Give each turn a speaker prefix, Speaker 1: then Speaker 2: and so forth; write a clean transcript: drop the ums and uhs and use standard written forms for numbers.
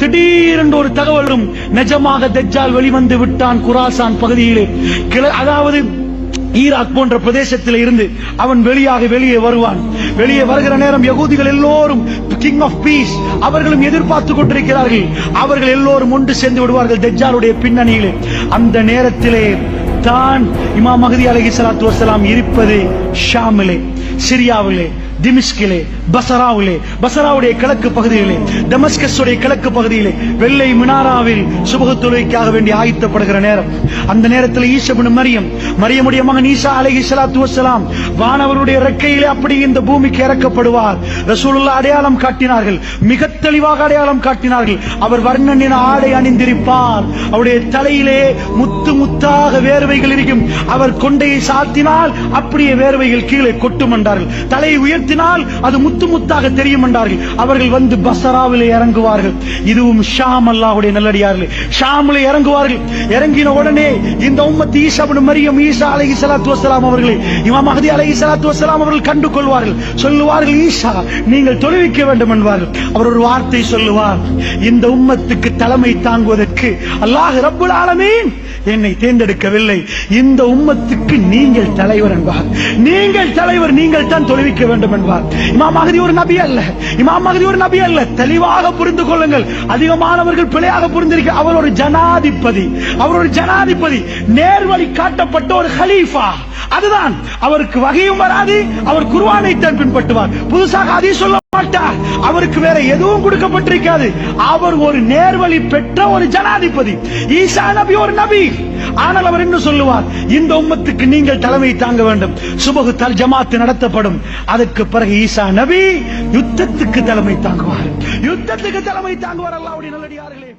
Speaker 1: திடீரென்று ஒரு தகவலும் நிஜமாக தஜ்ஜால் வெளிவந்து விட்டான் குராசான் பகுதியிலே. அதாவது ஈராக் போன்ற பிரதேசத்தில் இருந்து அவன் வெளியே வருவான். வெளியே வருகிற நேரம் யகூதிகள் எல்லோரும் கிங் ஆஃப் பீஸ் அவர்களும் எதிர்பார்த்துக் கொண்டிருக்கிறார்கள். அவர்கள் எல்லோரும் ஒன்று சேர்ந்து விடுவார்கள் தஜ்ஜாலுடைய பின்னணியிலே. அந்த நேரத்திலே தான் இமாம் மஹ்தி அலைஹிஸ்ஸலாத்து வஸ்ஸலாம் இருப்பது ஷாமிலே, சிரியாவிலே, திமிஷ்கிலே, பசராவிலே, பசராவுடைய கிழக்கு பகுதியிலே, டமஸ்கஸுடைய கிழக்கு பகுதியிலே வெள்ளை மினாராவில் சுபஹ் தொழுகைக்காக வேண்டி ஆயத்தப்படுகிற நேரம். அந்த நேரத்தில் ஈசா இப்னு மரியமுடைய மகன் ஈசா அலைஹிஸ்ஸலாத்து வஸ்ஸலாம் வானவருடைய ரெக்கையிலே அப்படி இந்த பூமிக்கு இறக்கப்படுவார். ரசூலுல்லாஹ் அடையாளம் காட்டினார்கள், மிக தெளிவாக அடையாளம் காட்டினார்கள். அவர் வர்ணனின் ஆடை அணிந்திருப்பார். அவருடைய தலையிலே முத்து முத்தாக வேர்வைகள் இருக்கும். அவர் கொண்டையை சாத்தினால் அப்படியே வேர்வைகள் கீழே கொட்டும் என்றார்கள். தலையை உயர்த்தினால் அது முத்து முத்தாக தெரியும் என்றார்கள். அவர்கள் வந்து பசராவிலே இறங்குவார்கள். இதுவும் ஷாம், அல்லாஹ்வுடைய நல்லடியார்களே, ஷாமிலே இறங்குவார்கள். இறங்கின உடனே இந்த உம்மத் ஈசா இப்னு மரியம், ஈசா அலைஹிஸ்ஸலாத்து வஸ்ஸலாம் அவர்களை இமாம் மஹ்தி அலைஹிஸ்ஸலாத்து வஸ்ஸலாம் அவர்கள் கண்டு கொள்வார்கள். சொல்லுவார்கள், ஈசா நீங்கள் தொழுவிக்க வேண்டும் என்பார்கள். அவர் ஒரு வார்த்தை சொல்லுவார், இந்த உம்மத்துக்கு தலைமை தாங்குவதற்கு அல்லாஹ் ரப்புல் ஆலமீன் என்னை தேர்ந்தெடுக்கவில்லை, இந்த உம்மத்துக்கு நீங்கள் தலைவர் என்பார். நீங்கள் தலைவர், நீங்கள் தான் தொழுவிக்க வேண்டும் என்பார். இமாம் மஹ்தி ஒரு நபி அல்ல, இமாம் மஹ்தி ஒரு நபி அல்ல. தெளிவாக புரிந்து கொள்ளுங்கள். அதிகமானவர்கள் பிழையாக புரிந்திருக்க. அவர் ஒரு ஜனாதிபதி, அவர் ஒரு ஜனாதிபதி, நேர்வழி காட்டப்பட்ட ஒரு ஹலீஃபா. அதுதான், அவருக்கு வகையும் வராது, அவர் குர்ஆனை தான் பின்பற்றுவார், புதுசாக ஹதீஸ் சொல்ல மாட்டார், அவருக்கு வேற எதுவும் கொடுக்கப்பட்டிருக்காது. அவர் ஒரு நேர்வழி பெற்ற ஒரு ஜனாதிபதி. ஈசா நபி ஒரு நபி. ஆனால் அவர் என்ன சொல்லுவார், இந்த உம்மத்துக்கு நீங்கள் தலைமை தாங்க வேண்டும், சுபஹ் ஜமாத் நடத்தப்படும். அதற்கு பிறகு ஈசா நபி யுத்தத்துக்கு தலைமை தாங்குவார், யுத்தத்துக்கு தலைமை தாங்குவார். அல்லாஹ்வுடைய நல்லடியார்களே.